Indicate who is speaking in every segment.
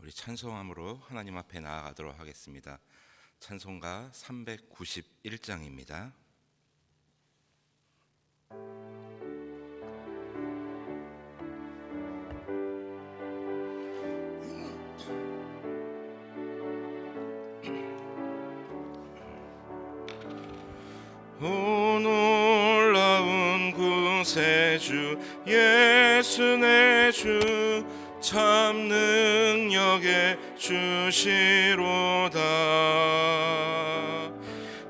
Speaker 1: 우리 찬송함으로 하나님 앞에 나아가도록 하겠습니다. 찬송가 391장입니다. 오 놀라운 구세주 예수 내 주 참 능력의 주시로다.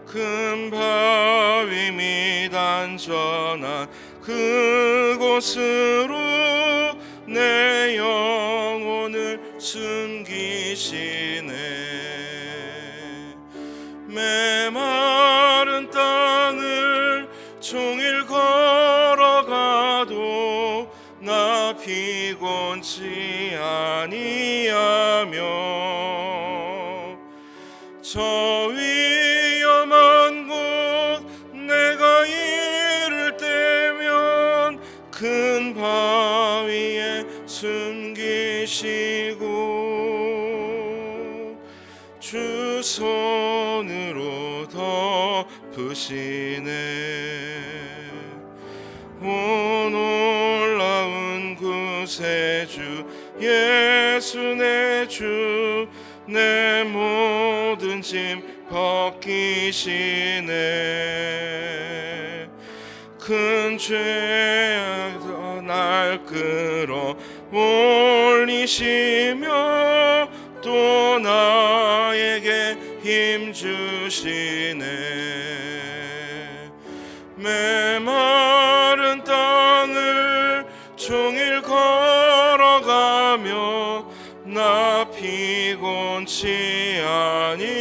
Speaker 1: 큰 바위 및 안전한 그곳으로 내 영혼을 숨기시네. 메마른 땅을 종일 걸어가도 나 피곤치 아니하며 저 위험한 곳 내가 이를 때면 큰 바위에 숨기시고 주 손으로 덮으시네. 오 놀라운 구세주 예수 내 주 내 모든 짐 벗기시네. 큰 죄에서 날 끌어 올리시며 또 나에게 힘 주시네. 메마른 땅을 종일 걸어가며 나 피곤치 아니하며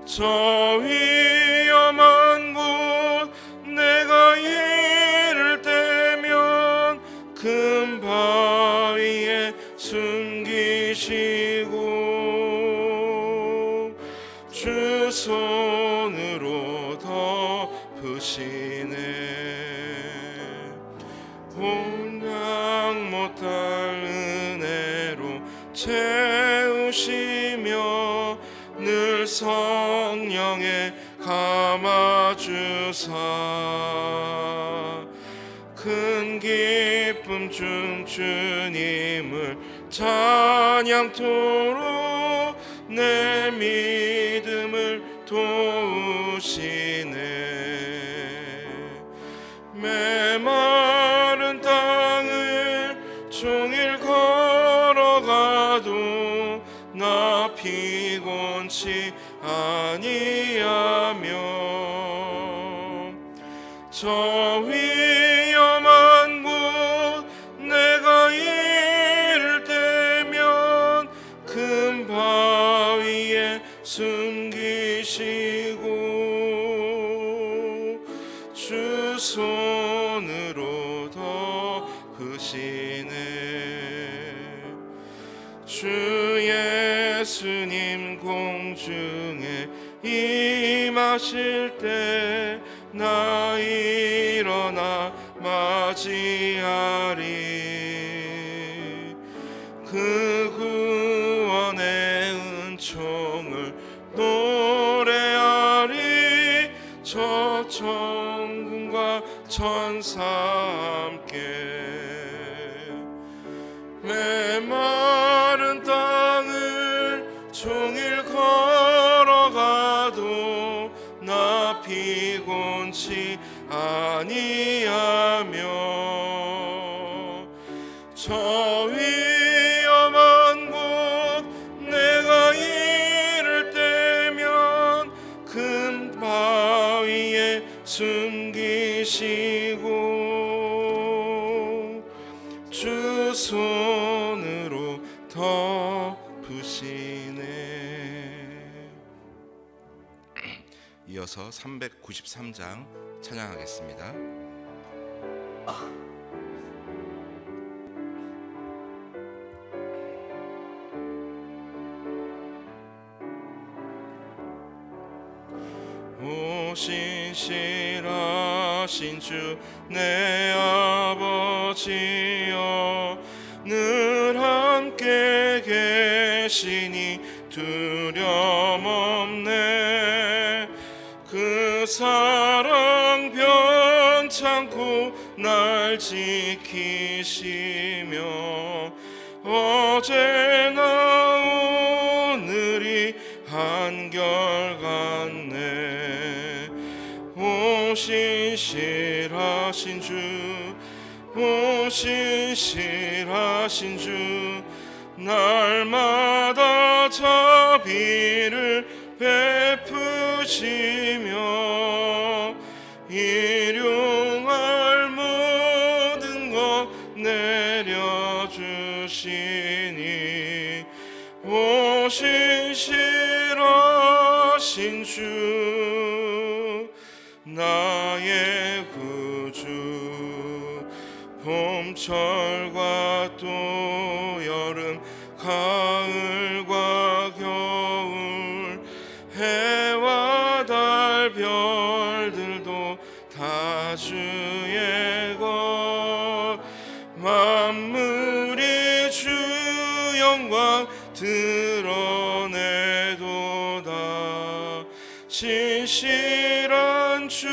Speaker 1: 저 위험한 곳 내가 이를 때면 큰 바위에 숨기시고 주 손으로 덮으시네. 온양 못할 은혜로 채우시며 늘 성령에 감아주사 큰 기쁨 중 주님을 찬양토록 내 믿음을 도우시네. 메마른 땅을 종일 걸어가도 나 피곤치 아니하며 저 위험한 곳 내가 이를 때면 큰 바위에 숨기시고 주 손으로 덮으시네. 주 예수님 공중에 임하실 때 나 일어나 맞이하리. 그 구원의 은총을 노래하리. 저 천군과 천사 함께 메마른 땅을 종일 걸어가도 나 피곤치 아니하며 저 위험한 곳 내가 이를 때면 큰 바위에 숨기시고 주 손으로 덮으시네. 이어서 393장 찬양하겠습니다. 오 신실하신 주 내 아버지여 늘 함께 계시니 두려움 없네. 그 사랑 변찮고 날 지키시며 어제나 오늘이 한결같네. 오 신실하신 주, 오 신실하신 주, 날마다 자비를 베푸시며 일용할 모든 것 내려주시니 오 신실하신 주, 나의 구주. 봄철과 또 여름, 가을과 겨울, 해와 달 별들도 다 주의 것. 만물이 주 영광 드러내도다. 신실한 주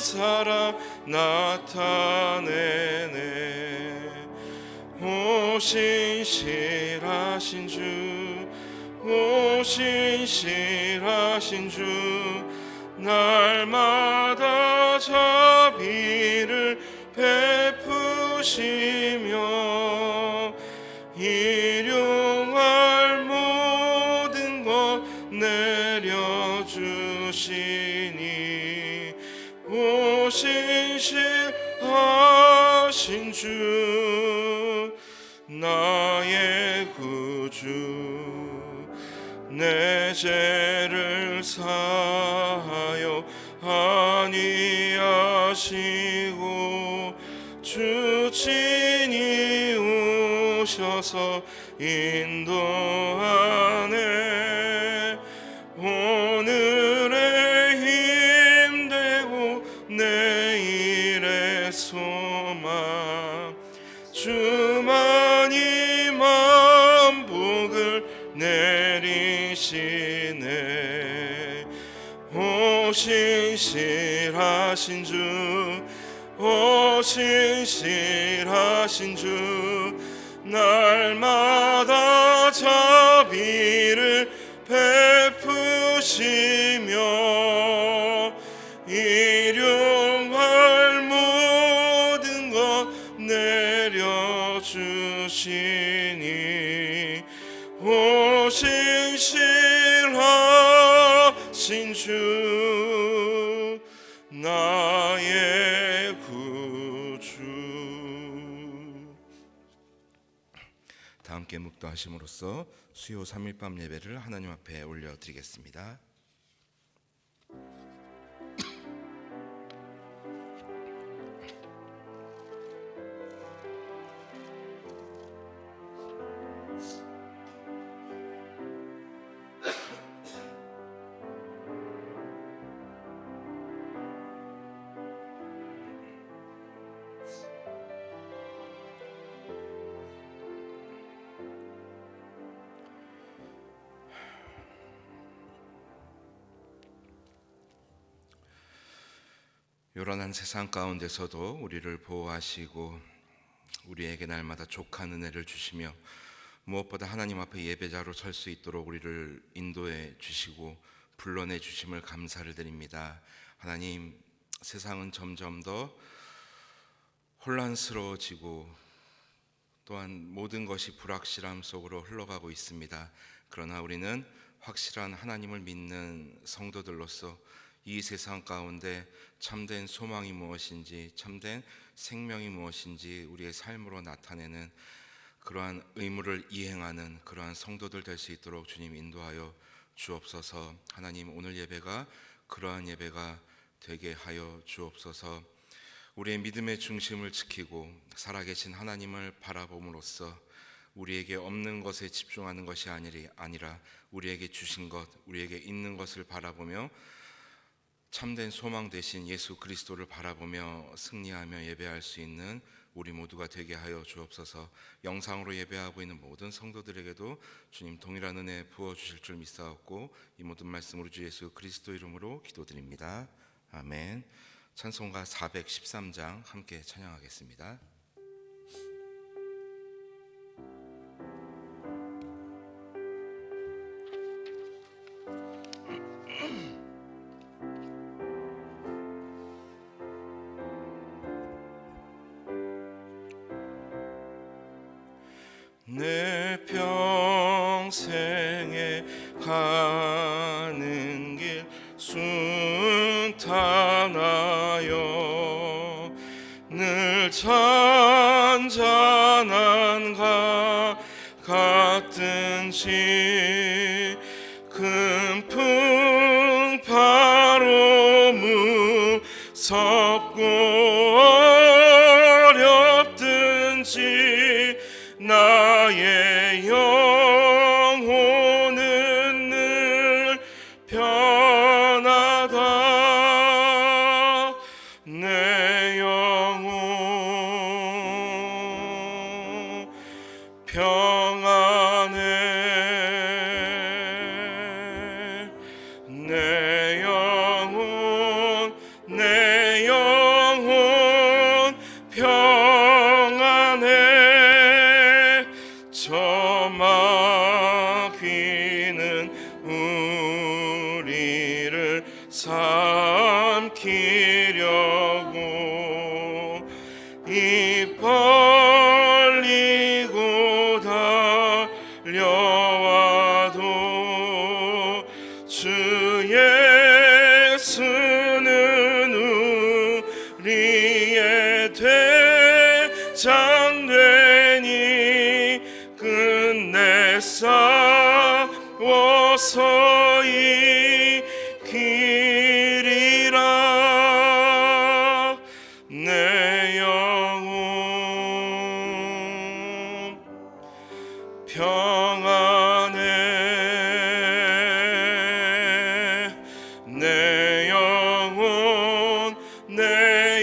Speaker 1: 사랑 나타내네. 오 신실하신 주, 오 신실하신 주, 날마다 자비를 베푸시며 일용할 모든 것 내려주시니 오 신실하신 주, 나의 구주. 내 죄를 사하여 아니하시고 주 친히 오셔서 인도하네. 오늘의 힘되고 내일의 소망, 주만이 만복을 내리시네. 오 신실하신 주, 오 신실하신 주, 날마다 자비를 베푸시며 일용할 모든 것 내려주시니 오 신실하신 주, 나의 구주. 다 함께 묵도하심으로써 수요 3일 밤 예배를 하나님 앞에 올려드리겠습니다. 요란한 세상 가운데서도 우리를 보호하시고 우리에게 날마다 족한 은혜를 주시며 무엇보다 하나님 앞에 예배자로 설 수 있도록 우리를 인도해 주시고 불러내 주심을 감사를 드립니다. 하나님, 세상은 점점 더 혼란스러워지고 또한 모든 것이 불확실함 속으로 흘러가고 있습니다. 그러나 우리는 확실한 하나님을 믿는 성도들로서 이 세상 가운데 참된 소망이 무엇인지, 참된 생명이 무엇인지 우리의 삶으로 나타내는 그러한 의무를 이행하는 그러한 성도들 될 수 있도록 주님 인도하여 주옵소서. 하나님, 오늘 예배가 그러한 예배가 되게 하여 주옵소서. 우리의 믿음의 중심을 지키고 살아계신 하나님을 바라봄으로써 우리에게 없는 것에 집중하는 것이 아니라 우리에게 주신 것, 우리에게 있는 것을 바라보며 참된 소망 되신 예수 그리스도를 바라보며 승리하며 예배할 수 있는 우리 모두가 되게 하여 주옵소서. 영상으로 예배하고 있는 모든 성도들에게도 주님 동일한 은혜 부어주실 줄 믿사옵고 이 모든 말씀으로 주 예수 그리스도 이름으로 기도드립니다. 아멘. 찬송가 413장 함께 찬양하겠습니다. 내 평생에 가는 길 순탄하여 늘 잔잔한 가 같든지 금풍 바로 무섭고 어렵든지 나의 영혼은 늘 편하다. 내 영혼 평안해. 내 영혼 평안해. 저 마귀는 우리를 삼키려고 입 벌리고 달려와도 주 예수는 우리의 대장 되니 끝내 싸워서 이기리라. 내 영혼 평안해. 내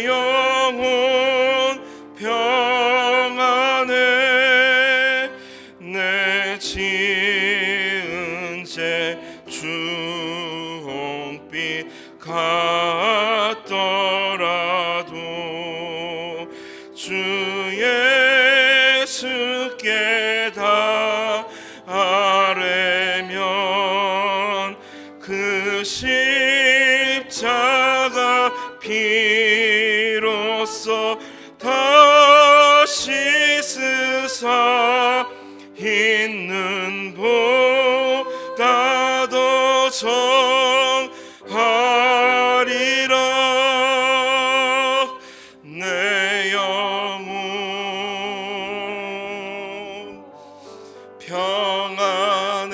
Speaker 1: 영혼 평안해. 내 지은 죄 주홍빛 같더라도 주 예수께 다 아뢰면 그 십자가 피로써 다시 쓰사 있는 보다 더 정하리라. 내 영혼 평안해.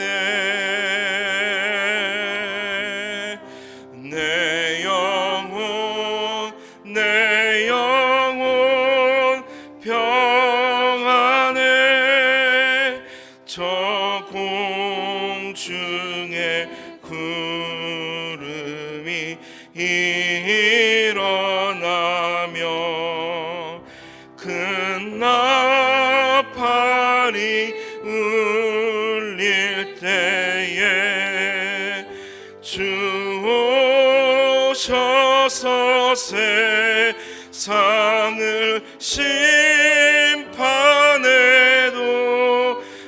Speaker 1: 내 영혼 평안해. 저 공중에 구름이 일어나며 큰 나팔이 울릴 때에 주 오셔서 세상을 심판해도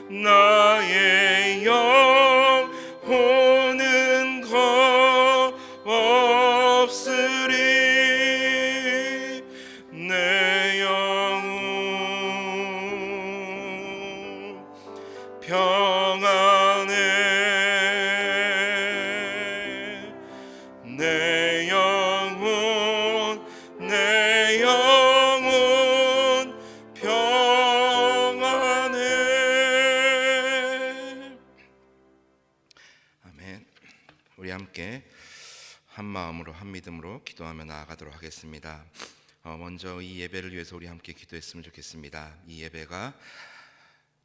Speaker 1: 나의 영혼은 없으리. 내 영혼 평안해. 내 영혼 평안해. 아멘. 우리 함께 한 마음으로 한 믿음으로 기도하며 나아가도록 하겠습니다. 먼저 이 예배를 위해서 우리 함께 기도했으면 좋겠습니다. 이 예배가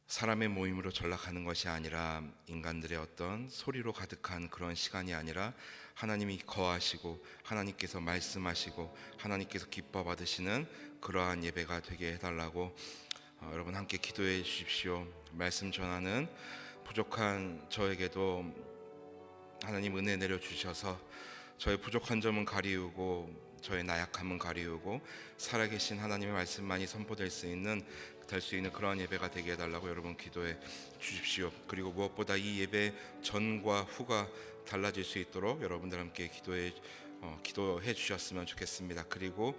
Speaker 1: 사람의 모임으로 전락하는 것이 아니라 인간들의 어떤 소리로 가득한 그런 시간이 아니라 하나님이 거하시고 하나님께서 말씀하시고 하나님께서 기뻐 받으시는 그러한 예배가 되게 해달라고 여러분 함께 기도해 주십시오. 말씀 전하는 부족한 저에게도 하나님 은혜 내려주셔서 저의 부족한 점은 가리우고 저의 나약함은 가리우고 살아계신 하나님의 말씀만이 선포될 수 있는 그러한 예배가 되게 해달라고 여러분 기도해 주십시오. 그리고 무엇보다 이 예배 전과 후가 달라질 수 있도록 여러분들 함께 기도해 주셨으면 좋겠습니다. 그리고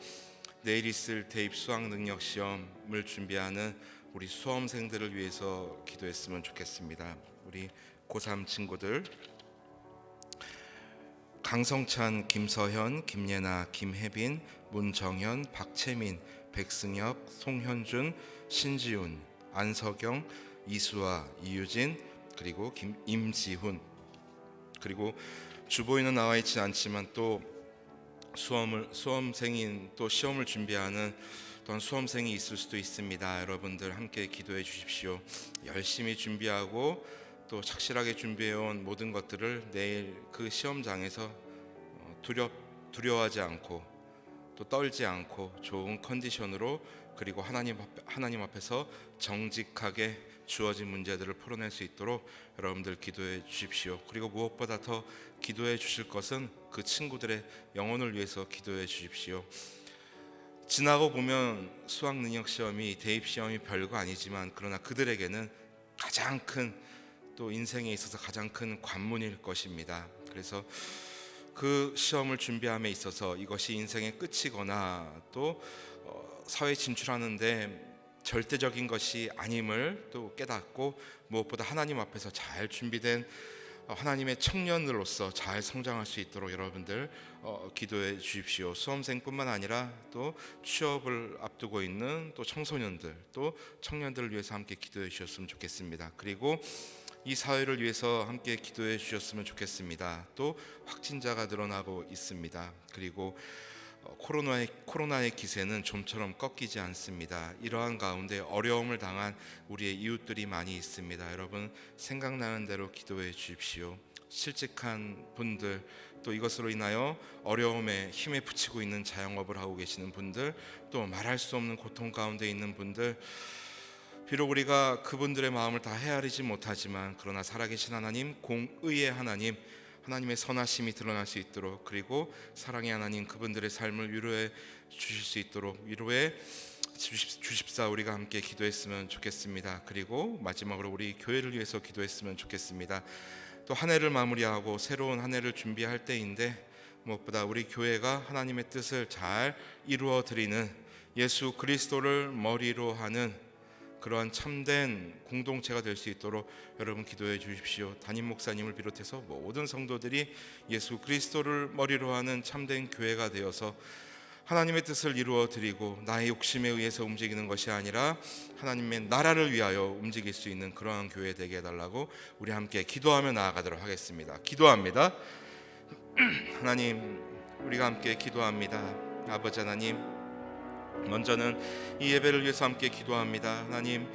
Speaker 1: 내일 있을 대입 수학 능력 시험을 준비하는 우리 수험생들을 위해서 기도했으면 좋겠습니다. 우리 고3 친구들 강성찬, 김서현, 김예나, 김혜빈, 문정현, 박채민, 백승혁, 송현준, 신지훈, 안석영, 이수아, 이유진, 그리고 임지훈, 그리고 주보에는 나와 있지 않지만 또 수험생인 또 시험을 준비하는 또한 수험생이 있을 수도 있습니다. 여러분들 함께 기도해 주십시오. 열심히 준비하고 또 착실하게 준비해온 모든 것들을 내일 그 시험장에서 두려워하지 않고 또 떨지 않고 좋은 컨디션으로 그리고 하나님 앞에서 정직하게 주어진 문제들을 풀어낼 수 있도록 여러분들 기도해 주십시오. 그리고 무엇보다 더 기도해 주실 것은 그 친구들의 영혼을 위해서 기도해 주십시오. 지나고 보면 수학 능력 시험이 대입 시험이 별거 아니지만 그러나 그들에게는 가장 큰 또 인생에 있어서 가장 큰 관문일 것입니다. 그래서 그 시험을 준비함에 있어서 이것이 인생의 끝이거나 또 사회 진출하는데 절대적인 것이 아님을 또 깨닫고 무엇보다 하나님 앞에서 잘 준비된 하나님의 청년으로서 잘 성장할 수 있도록 여러분들 기도해 주십시오. 수험생뿐만 아니라 또 취업을 앞두고 있는 또 청소년들 또 청년들을 위해서 함께 기도해 주셨으면 좋겠습니다. 그리고 이 사회를 위해서 함께 기도해 주셨으면 좋겠습니다. 또 확진자가 늘어나고 있습니다. 그리고 코로나의 기세는 좀처럼 꺾이지 않습니다. 이러한 가운데 어려움을 당한 우리의 이웃들이 많이 있습니다. 여러분 생각나는 대로 기도해 주십시오. 실직한 분들 또 이것으로 인하여 어려움에 힘에 부치고 있는 자영업을 하고 계시는 분들 또 말할 수 없는 고통 가운데 있는 분들 비록 우리가 그분들의 마음을 다 헤아리지 못하지만 그러나 살아계신 하나님 공의의 하나님의 선하심이 드러날 수 있도록 그리고 사랑의 하나님 그분들의 삶을 위로해 주실 수 있도록 위로해 주십사 우리가 함께 기도했으면 좋겠습니다. 그리고 마지막으로 우리 교회를 위해서 기도했으면 좋겠습니다. 또 한 해를 마무리하고 새로운 한 해를 준비할 때인데 무엇보다 우리 교회가 하나님의 뜻을 잘 이루어 드리는 예수 그리스도를 머리로 하는 그러한 참된 공동체가 될 수 있도록 여러분 기도해 주십시오. 담임 목사님을 비롯해서 모든 성도들이 예수 그리스도를 머리로 하는 참된 교회가 되어서 하나님의 뜻을 이루어 드리고 나의 욕심에 의해서 움직이는 것이 아니라 하나님의 나라를 위하여 움직일 수 있는 그러한 교회 되게 해달라고 우리 함께 기도하며 나아가도록 하겠습니다. 기도합니다. 하나님 우리가 함께 기도합니다. 아버지 하나님 먼저는 이 예배를 위해서 함께 기도합니다. 하나님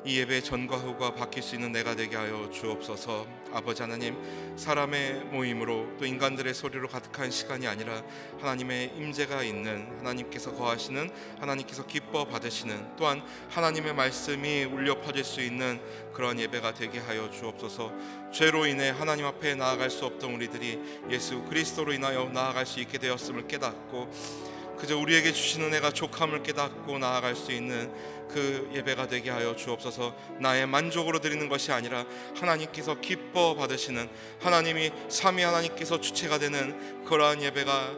Speaker 1: 이 예배 전과 후가 바뀔 수 있는 내가 되게 하여 주옵소서. 아버지 하나님 사람의 모임으로 또 인간들의 소리로 가득한 시간이 아니라 하나님의 임재가 있는 하나님께서 거하시는 하나님께서 기뻐 받으시는 또한 하나님의 말씀이 울려 퍼질 수 있는 그런 예배가 되게 하여 주옵소서. 죄로 인해 하나님 앞에 나아갈 수 없던 우리들이 예수 그리스도로 인하여 나아갈 수 있게 되었음을 깨닫고 그저 우리에게 주신 은혜가 족함을 깨닫고 나아갈 수 있는 그 예배가 되게 하여 주옵소서. 나의 만족으로 드리는 것이 아니라 하나님께서 기뻐 받으시는 하나님이 삼위 하나님께서 주체가 되는 그러한 예배가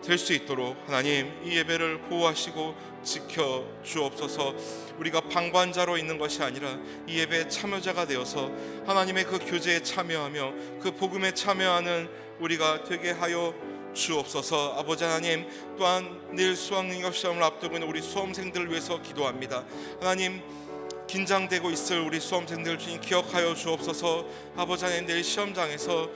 Speaker 1: 될 수 있도록 하나님 이 예배를 보호하시고 지켜 주옵소서. 우리가 방관자로 있는 것이 아니라 이 예배에 참여자가 되어서 하나님의 그 교제에 참여하며 그 복음에 참여하는 우리가 되게 하여 주옵소서. 아버지 하나님 또한 내일 수학능력 시험을 앞두고 있는 우리 수험생들을 위해서 기도합니다. 하나님 긴장되고 있을 우리 수험생들 주님 기억하여 주옵소서. 아버지 하나님 내일 시험장에서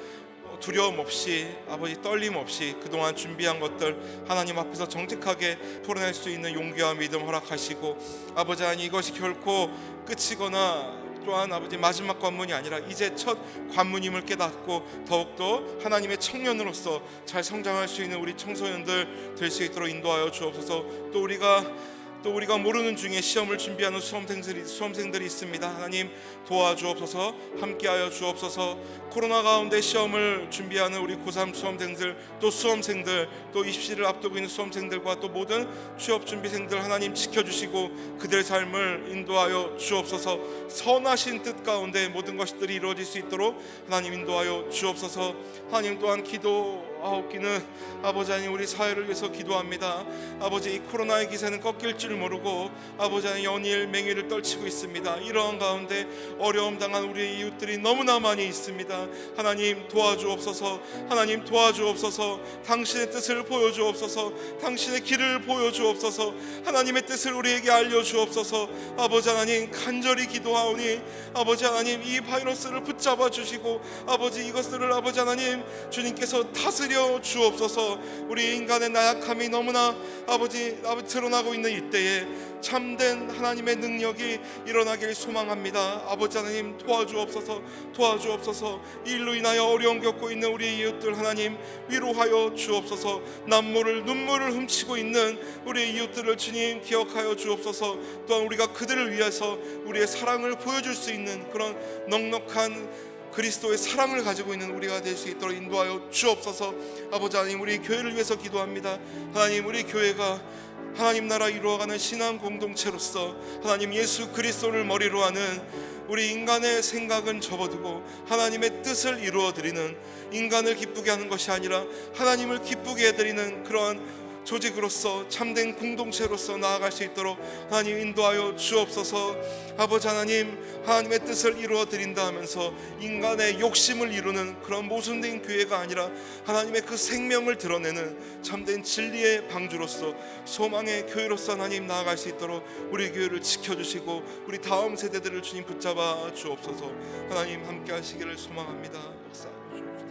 Speaker 1: 두려움 없이 아버지 떨림 없이 그동안 준비한 것들 하나님 앞에서 정직하게 풀어낼 수 있는 용기와 믿음 허락하시고 아버지 하나님 이것이 결코 끝이거나 또한 아버지 마지막 관문이 아니라 이제 첫 관문임을 깨닫고 더욱더 하나님의 청년으로서 잘 성장할 수 있는 우리 청소년들 될 수 있도록 인도하여 주옵소서. 또 우리가 모르는 중에 시험을 준비하는 수험생들이 있습니다. 하나님 도와주옵소서. 함께하여 주옵소서. 코로나 가운데 시험을 준비하는 우리 고3 수험생들, 또 수험생들, 또 입시를 앞두고 있는 수험생들과 또 모든 취업 준비생들 하나님 지켜주시고 그들의 삶을 인도하여 주옵소서. 선하신 뜻 가운데 모든 것들이 이루어질 수 있도록 하나님 인도하여 주옵소서. 하나님 또한 기도하옵기는 아버지 하나님 우리 사회를 위해서 기도합니다. 아버지 이 코로나의 기세는 꺾일 줄 모르고 아버지 하나님 연일 맹위를 떨치고 있습니다. 이러한 가운데 어려움 당한 우리의 이웃들이 너무나 많이 있습니다. 하나님 도와주옵소서. 하나님 도와주옵소서. 당신의 뜻을 보여주옵소서. 당신의 길을 보여주옵소서. 하나님의 뜻을 우리에게 알려주옵소서. 아버지 하나님 간절히 기도하오니 아버지 하나님 이 바이러스를 붙잡아 주시고 아버지 이것들을 아버지 하나님 주님께서 다스려 주옵소서. 우리 인간의 나약함이 너무나 아버지 드러나고 있는 이때에 참된 하나님의 능력이 일어나길 소망합니다. 아버지 하나님 도와주옵소서. 도와주옵소서. 이 일로 인하여 어려움 겪고 있는 우리 이웃들 하나님 위로하여 주옵소서. 남모를 눈물을 훔치고 있는 우리 이웃들을 주님 기억하여 주옵소서. 또한 우리가 그들을 위해서 우리의 사랑을 보여줄 수 있는 그런 넉넉한 그리스도의 사랑을 가지고 있는 우리가 될 수 있도록 인도하여 주옵소서. 아버지 하나님 우리 교회를 위해서 기도합니다. 하나님 우리 교회가 하나님 나라 이루어가는 신앙 공동체로서 하나님 예수 그리스도를 머리로 하는 우리 인간의 생각은 접어두고 하나님의 뜻을 이루어드리는, 인간을 기쁘게 하는 것이 아니라 하나님을 기쁘게 해드리는 그러한 조직으로서 참된 공동체로서 나아갈 수 있도록 하나님 인도하여 주옵소서. 아버지 하나님 하나님의 뜻을 이루어 드린다 하면서 인간의 욕심을 이루는 그런 모순된 교회가 아니라 하나님의 그 생명을 드러내는 참된 진리의 방주로서 소망의 교회로서 하나님 나아갈 수 있도록 우리 교회를 지켜주시고 우리 다음 세대들을 주님 붙잡아 주옵소서. 하나님 함께 하시기를 소망합니다. 역사하여 주옵소서.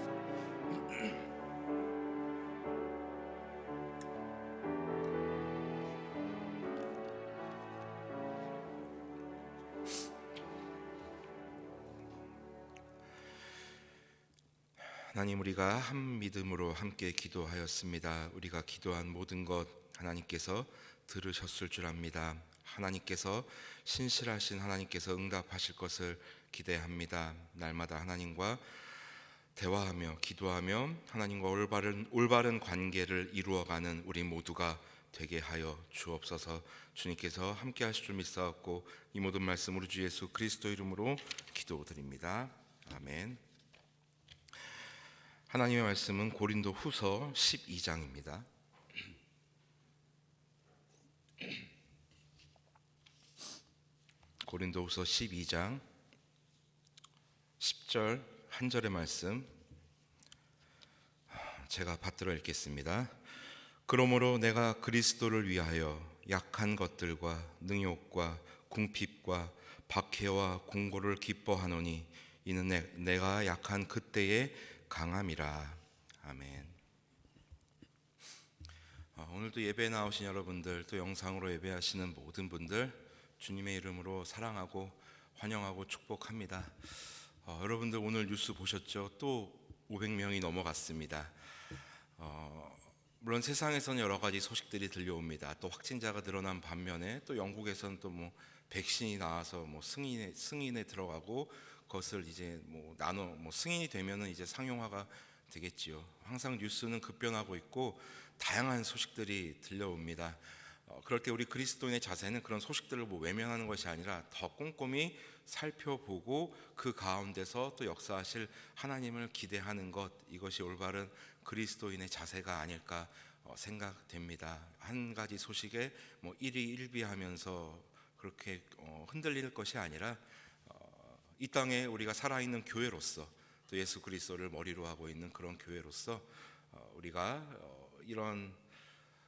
Speaker 1: 하나님 우리가 한 믿음으로 함께 기도하였습니다. 우리가 기도한 모든 것 하나님께서 들으셨을 줄 압니다. 하나님께서 신실하신 하나님께서 응답하실 것을 기대합니다. 날마다 하나님과 대화하며 기도하며 하나님과 올바른 관계를 이루어가는 우리 모두가 되게 하여 주옵소서. 주님께서 함께 하실 줄 믿사옵고 이 모든 말씀 우리 주 예수 그리스도 이름으로 기도드립니다. 아멘. 하나님의 말씀은 고린도 후서 12장입니다. 고린도 후서 12장 10절 한 절의 말씀 제가 받들어 읽겠습니다. 그러므로 내가 그리스도를 위하여 약한 것들과 능욕과 궁핍과 박해와 공고를 기뻐하노니 이는 내가 약한 그때에 강함이라. 아멘. 오늘도 예배에 나오신 여러분들, 또 영상으로 예배하시는 모든 분들 주님의 이름으로 사랑하고 환영하고 축복합니다. 여러분들 오늘 뉴스 보셨죠? 또 500명이 넘어갔습니다. 물론 세상에서는 여러 가지 소식들이 들려옵니다. 또 확진자가 늘어난 반면에 또 영국에서는 또 뭐 백신이 나와서 뭐 승인에 들어가고 그것을 이제 승인이 되면은 이제 상용화가 되겠지요. 항상 뉴스는 급변하고 있고 다양한 소식들이 들려옵니다. 그럴 때 우리 그리스도인의 자세는 그런 소식들을 외면하는 것이 아니라 더 꼼꼼히 살펴보고 그 가운데서 또 역사하실 하나님을 기대하는 것, 이것이 올바른 그리스도인의 자세가 아닐까 생각됩니다. 한 가지 소식에 일희일비하면서 그렇게 흔들릴 것이 아니라 이 땅에 우리가 살아있는 교회로서 또 예수 그리스도를 머리로 하고 있는 그런 교회로서 우리가 이런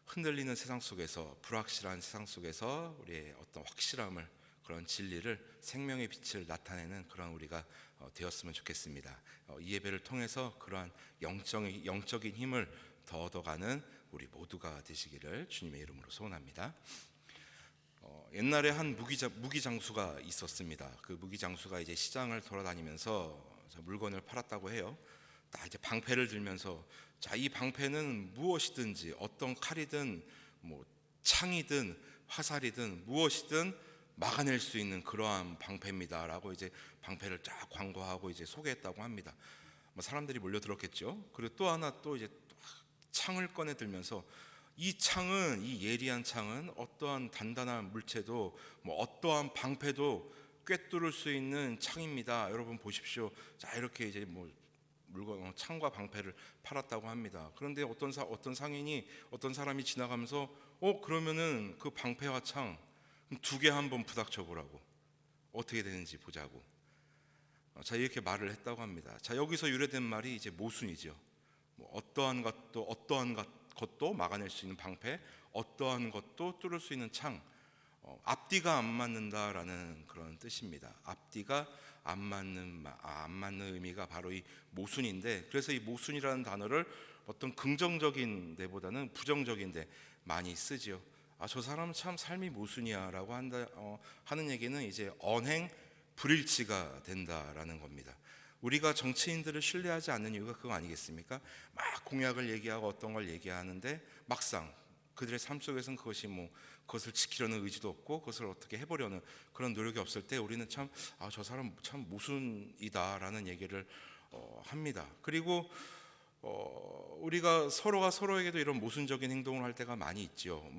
Speaker 1: 흔들리는 세상 속에서, 불확실한 세상 속에서 우리의 어떤 확실함을, 그런 진리를, 생명의 빛을 나타내는 그런 우리가 되었으면 좋겠습니다. 이 예배를 통해서 그러한 영적인 힘을 더 얻어가는 우리 모두가 되시기를 주님의 이름으로 소원합니다. 옛날에 한 무기장수가 있었습니다. 그 무기장수가 이제 시장을 돌아다니면서 물건을 팔았다고 해요. 딱 이제 방패를 들면서 자, 이 방패는 무엇이든지 어떤 칼이든 뭐 창이든 화살이든 무엇이든 막아낼 수 있는 그러한 방패입니다라고 이제 방패를 쫙 광고하고 이제 소개했다고 합니다. 뭐 사람들이 몰려들었겠죠. 그리고 또 하나 또 이제 창을 꺼내 들면서 이 창은, 이 예리한 창은 어떠한 단단한 물체도 뭐 어떠한 방패도 꿰뚫을 수 있는 창입니다. 여러분 보십시오. 자, 이렇게 이제 뭐 물건 창과 방패를 팔았다고 합니다. 그런데 어떤 상인이, 어떤 사람이 지나가면서 그러면은 그 방패와 창 두 개 한번 부닥쳐 보라고, 어떻게 되는지 보자고. 자, 이렇게 말을 했다고 합니다. 자, 여기서 유래된 말이 이제 모순이죠. 뭐 어떠한 것도 막아낼 수 있는 방패, 어떠한 것도 뚫을 수 있는 창. 앞뒤가 안 맞는다라는 그런 뜻입니다. 앞뒤가 안 맞는 의미가 바로 이 모순인데, 그래서 이 모순이라는 단어를 어떤 긍정적인 데보다는 부정적인 데 많이 쓰지요. 저 사람은 참 삶이 모순이야라고 하는 얘기는 이제 언행 불일치가 된다라는 겁니다. 우리가 정치인들을 신뢰하지 않는 이유가 그거 아니겠습니까? 막 공약을 얘기하고 어떤 걸 얘기하는데 막상 그들의 삶 속에서는 그것을 지키려는 의지도 없고 그것을 어떻게 해보려는 그런 노력이 없을 때 우리는 참 저 사람 참 모순이다라는 얘기를 합니다. 그리고 우리가 서로가 서로에게도 이런 모순적인 행동을 할 때가 많이 있죠.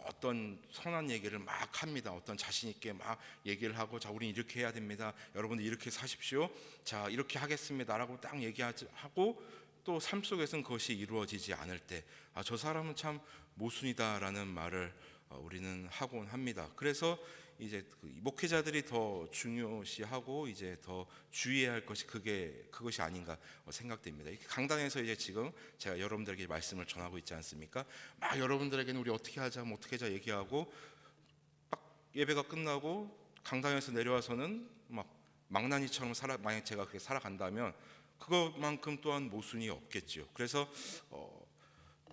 Speaker 1: 어떤 선한 얘기를 막 합니다. 어떤 자신 있게 막 얘기를 하고, 자, 우리는 이렇게 해야 됩니다. 여러분들 이렇게 사십시오. 자, 이렇게 하겠습니다라고 딱 얘기하고, 또 삶 속에서는 그것이 이루어지지 않을 때, 저 사람은 참 모순이다라는 말을 우리는 하곤 합니다. 그래서 이제 목회자들이 더 중요시하고 이제 더 주의해야 할 것이 그것이 아닌가 생각됩니다. 이렇게 강단에서 이제 지금 제가 여러분들에게 말씀을 전하고 있지 않습니까? 막 여러분들에게는 우리 어떻게 하자, 뭐 어떻게 하자 얘기하고, 딱 예배가 끝나고 강단에서 내려와서는 막 망나니처럼 만약 제가 그렇게 살아간다면 그것만큼 또한 모순이 없겠죠. 그래서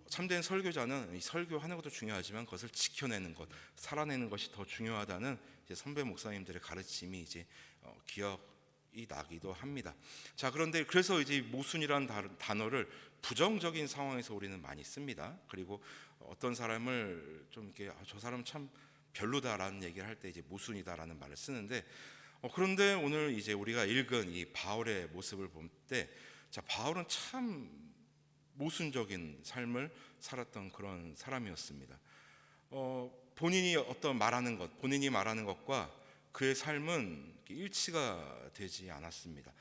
Speaker 1: 참된 설교자는 이 설교하는 것도 중요하지만 그것을 지켜내는 것, 살아내는 것이 더 중요하다는 이제 선배 목사님들의 가르침이 이제 기억이 나기도 합니다. 자, 그런데 그래서 이제 모순이라는 단어를 부정적인 상황에서 우리는 많이 씁니다. 그리고 어떤 사람을 좀 이렇게 저 사람 참 별로다라는 얘기를 할 때 이제 모순이다라는 말을 쓰는데, 그런데 오늘 이제 우리가 읽은 이 바울의 모습을 볼 때, 자, 바울은 참 모순적인 삶을 살았던 그런 사람이었습니다. 본인이 본인이 말하는 것과 그의 삶은 일치가 되지 않았습니다.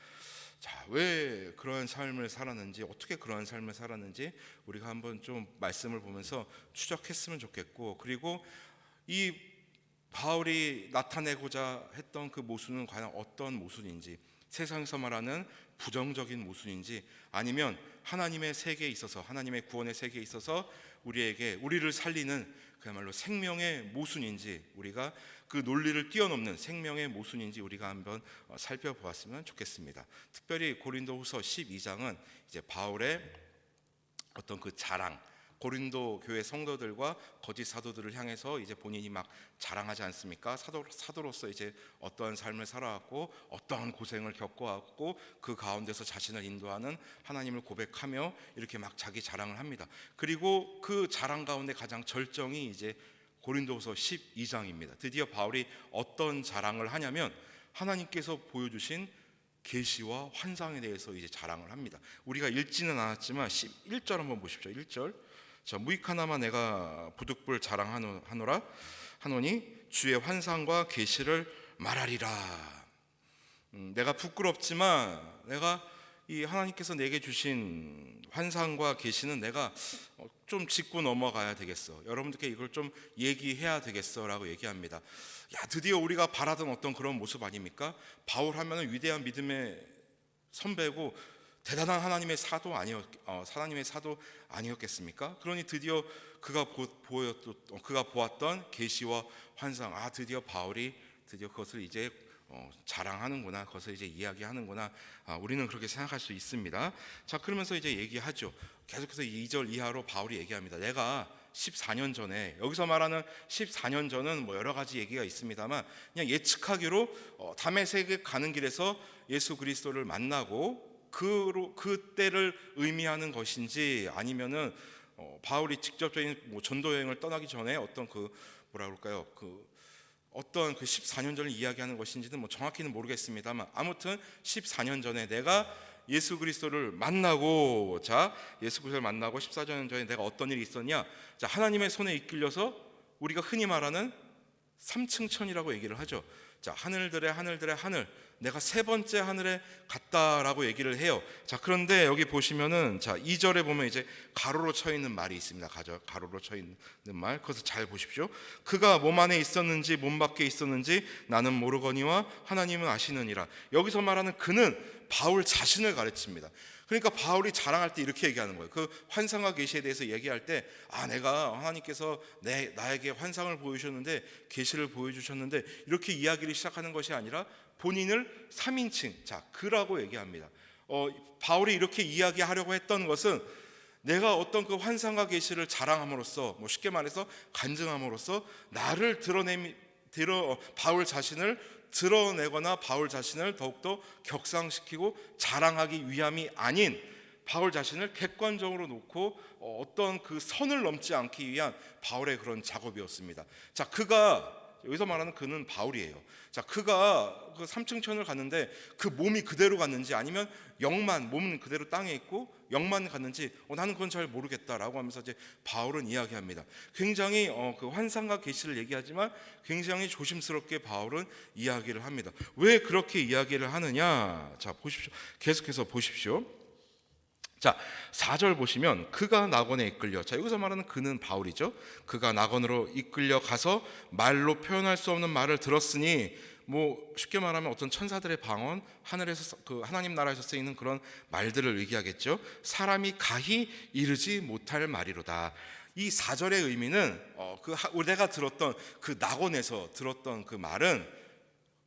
Speaker 1: 자, 왜 그러한 삶을 살았는지, 어떻게 그러한 삶을 살았는지 우리가 한번 좀 말씀을 보면서 추적했으면 좋겠고, 그리고 이 바울이 나타내고자 했던 그 모순은 과연 어떤 모순인지, 세상에서 말하는 부정적인 모순인지, 아니면 하나님의 세계에 있어서, 하나님의 구원의 세계에 있어서 우리를 살리는 그야말로 생명의 모순인지, 우리가 그 논리를 뛰어넘는 생명의 모순인지 우리가 한번 살펴보았으면 좋겠습니다. 특별히 고린도후서 12장은 이제 바울의 어떤 그 자랑, 고린도 교회 성도들과 거짓 사도들을 향해서 이제 본인이 막 자랑하지 않습니까? 사도로서 이제 어떠한 삶을 살아왔고 어떠한 고생을 겪어왔고 그 가운데서 자신을 인도하는 하나님을 고백하며 이렇게 막 자기 자랑을 합니다. 그리고 그 자랑 가운데 가장 절정이 이제 고린도서 12장입니다. 드디어 바울이 어떤 자랑을 하냐면 하나님께서 보여주신 계시와 환상에 대해서 이제 자랑을 합니다. 우리가 읽지는 않았지만 1절 한번 보십시오. 1절. 자, 무익하나마 내가 부득불 자랑하노라 하노니 주의 환상과 계시를 말하리라. 내가 부끄럽지만 내가 이 하나님께서 내게 주신 환상과 계시는 내가 좀 짚고 넘어가야 되겠어. 여러분들께 이걸 좀 얘기해야 되겠어라고 얘기합니다. 드디어 우리가 바라던 어떤 그런 모습 아닙니까? 바울 하면은 위대한 믿음의 선배고 대단한 하나님의 사도 아니었겠습니까? 그러니 드디어 그가 보았던 계시와 환상, 드디어 바울이 드디어 그것을 이제 자랑하는구나, 그것을 이제 이야기하는구나, 우리는 그렇게 생각할 수 있습니다. 자, 그러면서 이제 얘기하죠. 계속해서 2절 이하로 바울이 얘기합니다. 내가 14년 전에, 여기서 말하는 14년 전은 뭐 여러 가지 얘기가 있습니다만 그냥 예측하기로 다메섹에 가는 길에서 예수 그리스도를 만나고 그때를 의미하는 것인지, 아니면은 바울이 직접적인 뭐 전도 여행을 떠나기 전에 어떤 뭐라 그럴까요? 어떤 14년 전을 이야기하는 것인지는 뭐 정확히는 모르겠습니다만, 아무튼 14년 전에 내가 예수 그리스도를 만나고, 예수 그리스도를 만나고 14년 전에 내가 어떤 일이 있었냐? 하나님의 손에 이끌려서 우리가 흔히 말하는 삼층천이라고 얘기를 하죠. 하늘들의 하늘, 내가 세 번째 하늘에 갔다라고 얘기를 해요. 그런데 여기 보시면은 2절에 보면 이제 가로로 쳐 있는 말이 있습니다. 가로로 쳐 있는 말, 그것을 잘 보십시오. 그가 몸 안에 있었는지 몸 밖에 있었는지 나는 모르거니와 하나님은 아시느니라. 여기서 말하는 그는 바울 자신을 가르칩니다. 그러니까 바울이 자랑할 때 이렇게 얘기하는 거예요. 그 환상과 계시에 대해서 얘기할 때, 내가 하나님께서 나에게 환상을 보여주셨는데, 계시를 보여주셨는데, 이렇게 이야기를 시작하는 것이 아니라 본인을 3인칭 그라고 얘기합니다. 바울이 이렇게 이야기하려고 했던 것은 내가 어떤 그 환상과 계시를 자랑함으로써, 쉽게 말해서 간증함으로써 나를 바울 자신을 드러내거나 바울 자신을 더욱더 격상시키고 자랑하기 위함이 아닌, 바울 자신을 객관적으로 놓고 어떤 그 선을 넘지 않기 위한 바울의 그런 작업이었습니다. 그가, 여기서 말하는 그는 바울이에요. 그가 그 삼층천을 갔는데 그 몸이 그대로 갔는지, 아니면 몸은 그대로 땅에 있고 영만 갔는지 나는 그건 잘 모르겠다라고 하면서 이제 바울은 이야기합니다. 굉장히 그 환상과 계시를 얘기하지만 굉장히 조심스럽게 바울은 이야기를 합니다. 왜 그렇게 이야기를 하느냐? 보십시오. 계속해서 보십시오. 4절 보시면 그가 낙원에 이끌려, 여기서 말하는 그는 바울이죠. 그가 낙원으로 이끌려 가서 말로 표현할 수 없는 말을 들었으니, 쉽게 말하면 어떤 천사들의 방언, 하늘에서 그 하나님 나라에서 쓰이는 그런 말들을 얘기하겠죠. 사람이 가히 이르지 못할 말이로다. 이 4절의 의미는 내가 들었던 그 낙원에서 들었던 그 말은,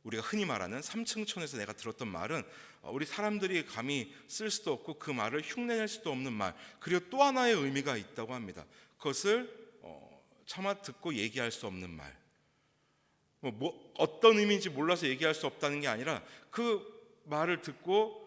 Speaker 1: 우리가 흔히 말하는 삼층천에서 내가 들었던 말은 우리 사람들이 감히 쓸 수도 없고 그 말을 흉내낼 수도 없는 말, 그리고 또 하나의 의미가 있다고 합니다. 그것을 차마 듣고 얘기할 수 없는 말. 어떤 의미인지 몰라서 얘기할 수 없다는 게 아니라, 그 말을 듣고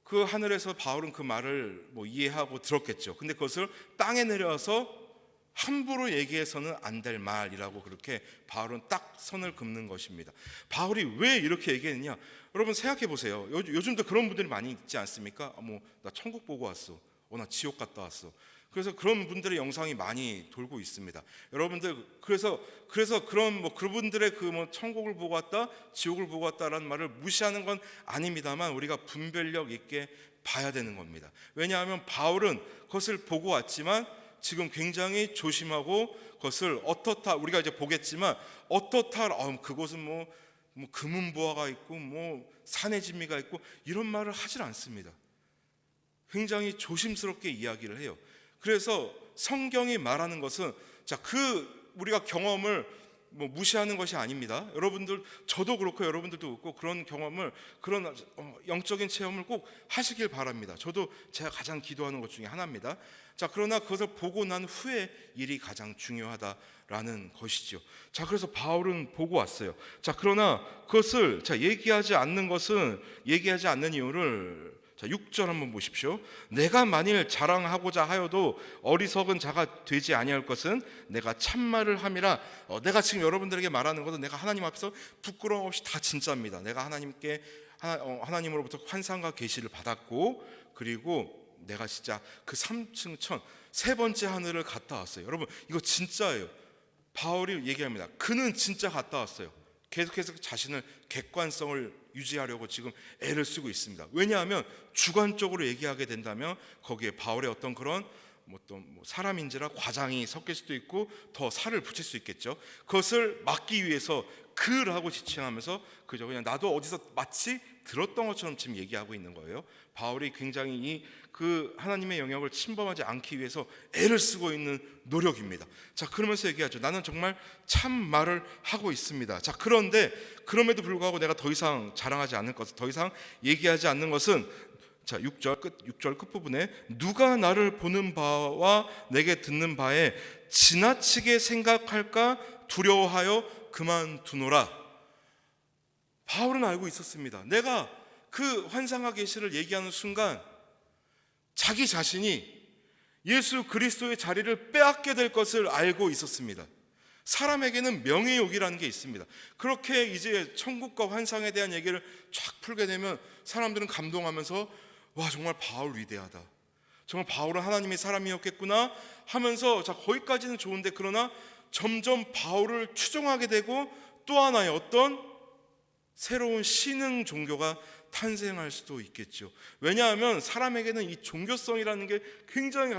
Speaker 1: 그 하늘에서 바울은 그 말을 이해하고 들었겠죠. 근데 그것을 땅에 내려와서 함부로 얘기해서는 안 될 말이라고 그렇게 바울은 딱 선을 긋는 것입니다. 바울이 왜 이렇게 얘기했느냐? 여러분 생각해 보세요. 요즘도 그런 분들이 많이 있지 않습니까? 나 천국 보고 왔어. 나 지옥 갔다 왔어. 그래서 그런 분들의 영상이 많이 돌고 있습니다. 여러분들 그래서 그런 그분들의 천국을 보고 왔다, 지옥을 보고 왔다라는 말을 무시하는 건 아닙니다만, 우리가 분별력 있게 봐야 되는 겁니다. 왜냐하면 바울은 그것을 보고 왔지만 지금 굉장히 조심하고, 그것을 어떻다, 우리가 이제 보겠지만 어떻다, 그곳은 금은보화가 있고 산의 진미가 있고 이런 말을 하질 않습니다. 굉장히 조심스럽게 이야기를 해요. 그래서 성경이 말하는 것은 우리가 경험을 무시하는 것이 아닙니다. 여러분들, 저도 그렇고 여러분들도 그렇고 그런 경험을, 그런 영적인 체험을 꼭 하시길 바랍니다. 저도 제가 가장 기도하는 것 중에 하나입니다. 그러나 그것을 보고 난 후에 일이 가장 중요하다라는 것이죠. 그래서 바울은 보고 왔어요. 그러나 그것을 얘기하지 않는 이유를 6절 한번 보십시오. 내가 만일 자랑하고자 하여도 어리석은 자가 되지 아니할 것은 내가 참말을 함이라. 내가 지금 여러분들에게 말하는 것은 내가 하나님 앞에서 부끄러움 없이 다 진짜입니다. 내가 하나님으로부터 환상과 계시를 받았고, 그리고 내가 진짜 그 삼층천 세 번째 하늘을 갔다 왔어요. 여러분, 이거 진짜예요. 바울이 얘기합니다. 그는 진짜 갔다 왔어요. 계속해서 자신을 객관성을 유지하려고 지금 애를 쓰고 있습니다. 왜냐하면 주관적으로 얘기하게 된다면 거기에 바울의 어떤 그런 사람인지라 과장이 섞일 수도 있고 더 살을 붙일 수 있겠죠. 그것을 막기 위해서 그라고 지칭하면서 그냥 나도 어디서 마치 들었던 것처럼 지금 얘기하고 있는 거예요. 바울이 굉장히 그 하나님의 영역을 침범하지 않기 위해서 애를 쓰고 있는 노력입니다. 그러면서 얘기하죠. 나는 정말 참 말을 하고 있습니다. 그런데 그럼에도 불구하고 내가 더 이상 자랑하지 않는 것은, 더 이상 얘기하지 않는 것은, 자, 6절 끝부분에 누가 나를 보는 바와 내게 듣는 바에 지나치게 생각할까 두려워하여 그만두노라. 바울은 알고 있었습니다. 내가 그 환상과 계시를 얘기하는 순간 자기 자신이 예수 그리스도의 자리를 빼앗게 될 것을 알고 있었습니다. 사람에게는 명예욕이라는 게 있습니다. 그렇게 이제 천국과 환상에 대한 얘기를 쫙 풀게 되면 사람들은 감동하면서 와, 정말 바울 위대하다, 정말 바울은 하나님의 사람이었겠구나 하면서, 자, 거기까지는 좋은데, 그러나 점점 바울을 추종하게 되고 또 하나의 어떤 새로운 신흥 종교가 탄생할 수도 있겠죠. 왜냐하면 사람에게는 이 종교성이라는 게 굉장히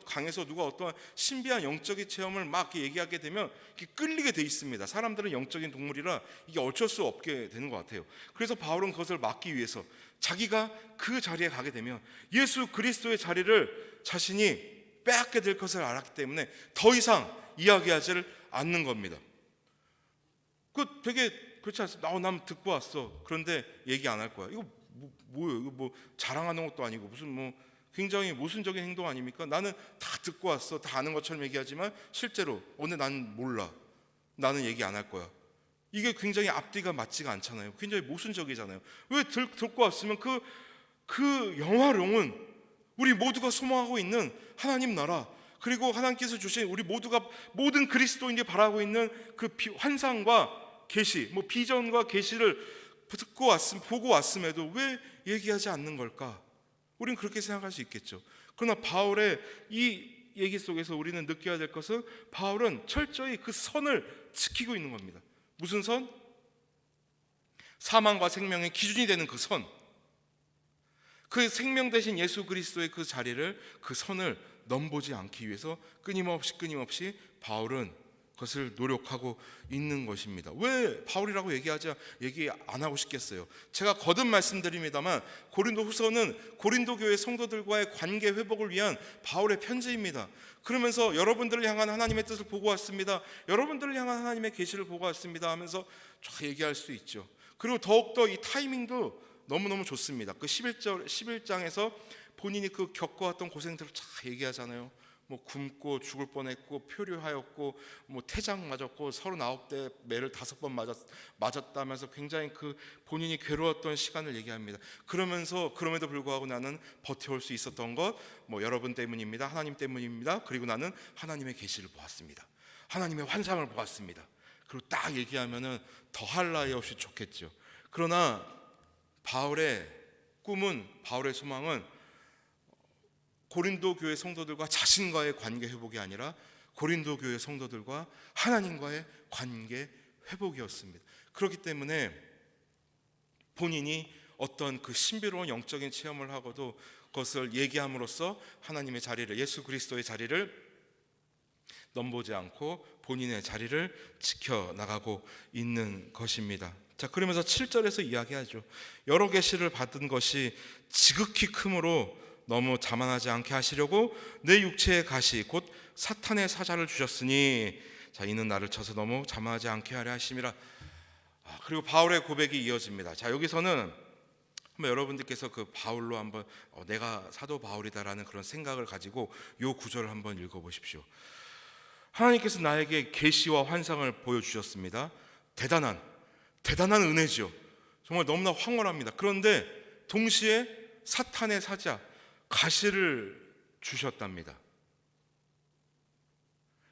Speaker 1: 강해서 누가 어떠한 신비한 영적인 체험을 막 얘기하게 되면 끌리게 돼 있습니다. 사람들은 영적인 동물이라 이게 어쩔 수 없게 되는 것 같아요. 그래서 바울은 그것을 막기 위해서 자기가 그 자리에 가게 되면 예수 그리스도의 자리를 자신이 빼앗게 될 것을 알았기 때문에 더 이상 이야기하지를 않는 겁니다. 그 되게 그렇지 않습니까? 난 듣고 왔어. 그런데 얘기 안 할 거야. 이거 뭐예요? 이거 뭐 자랑하는 것도 아니고 무슨 뭐 굉장히 모순적인 행동 아닙니까? 나는 다 듣고 왔어. 다 아는 것처럼 얘기하지만 실제로 오늘 나는 몰라. 나는 얘기 안 할 거야. 이게 굉장히 앞뒤가 맞지가 않잖아요. 굉장히 모순적이잖아요. 왜 듣고 왔으면 그 영화롱은 우리 모두가 소망하고 있는 하나님 나라, 그리고 하나님께서 주신 우리 모두가 모든 그리스도인이 바라고 있는 그 환상과 계시, 뭐 비전과 계시를 보고 왔음에도 왜 얘기하지 않는 걸까? 우리는 그렇게 생각할 수 있겠죠. 그러나 바울의 이 얘기 속에서 우리는 느껴야 될 것은 바울은 철저히 그 선을 지키고 있는 겁니다. 무슨 선? 사망과 생명의 기준이 되는 그 선, 그 생명 대신 예수 그리스도의 그 자리를, 그 선을 넘보지 않기 위해서 끊임없이 바울은 그것을 노력하고 있는 것입니다. 왜 바울이라고 얘기 안 하고 싶겠어요? 제가 거듭 말씀드립니다만 고린도 후서는 고린도 교회 성도들과의 관계 회복을 위한 바울의 편지입니다. 그러면서 여러분들을 향한 하나님의 뜻을 보고 왔습니다, 여러분들을 향한 하나님의 계시를 보고 왔습니다 하면서 쫙 얘기할 수 있죠. 그리고 더욱더 이 타이밍도 너무너무 좋습니다. 그 11장에서 본인이 그 겪어왔던 고생들을 쫙 얘기하잖아요. 뭐 굶고 죽을 뻔했고 표류하였고 뭐 태장 맞았고 39대 매를 5번 맞았다면서 굉장히 그 본인이 괴로웠던 시간을 얘기합니다. 그럼에도 불구하고 나는 버텨올 수 있었던 것, 뭐 여러분 때문입니다, 하나님 때문입니다, 그리고 나는 하나님의 계시를 보았습니다, 하나님의 환상을 보았습니다. 그리고 딱 얘기하면은 더할 나위 없이 좋겠죠. 그러나 바울의 꿈은, 바울의 소망은 고린도 교회 성도들과 자신과의 관계 회복이 아니라 고린도 교회 성도들과 하나님과의 관계 회복이었습니다. 그렇기 때문에 본인이 어떤 그 신비로운 영적인 체험을 하고도 그것을 얘기함으로써 하나님의 자리를, 예수 그리스도의 자리를 넘보지 않고 본인의 자리를 지켜나가고 있는 것입니다. 자, 그러면서 7절에서 이야기하죠. 여러 계시를 받은 것이 지극히 크므로 너무 자만하지 않게 하시려고 내 육체의 가시 곧 사탄의 사자를 주셨으니, 자, 이는 나를 쳐서 너무 자만하지 않게 하려 하심이라. 그리고 바울의 고백이 이어집니다. 자, 여기서는 한번 여러분들께서 그 바울로 한번 내가 사도 바울이다라는 그런 생각을 가지고 요 구절을 한번 읽어보십시오. 하나님께서 나에게 계시와 환상을 보여주셨습니다. 대단한 은혜죠. 정말 너무나 황홀합니다. 그런데 동시에 사탄의 사자, 가시를 주셨답니다.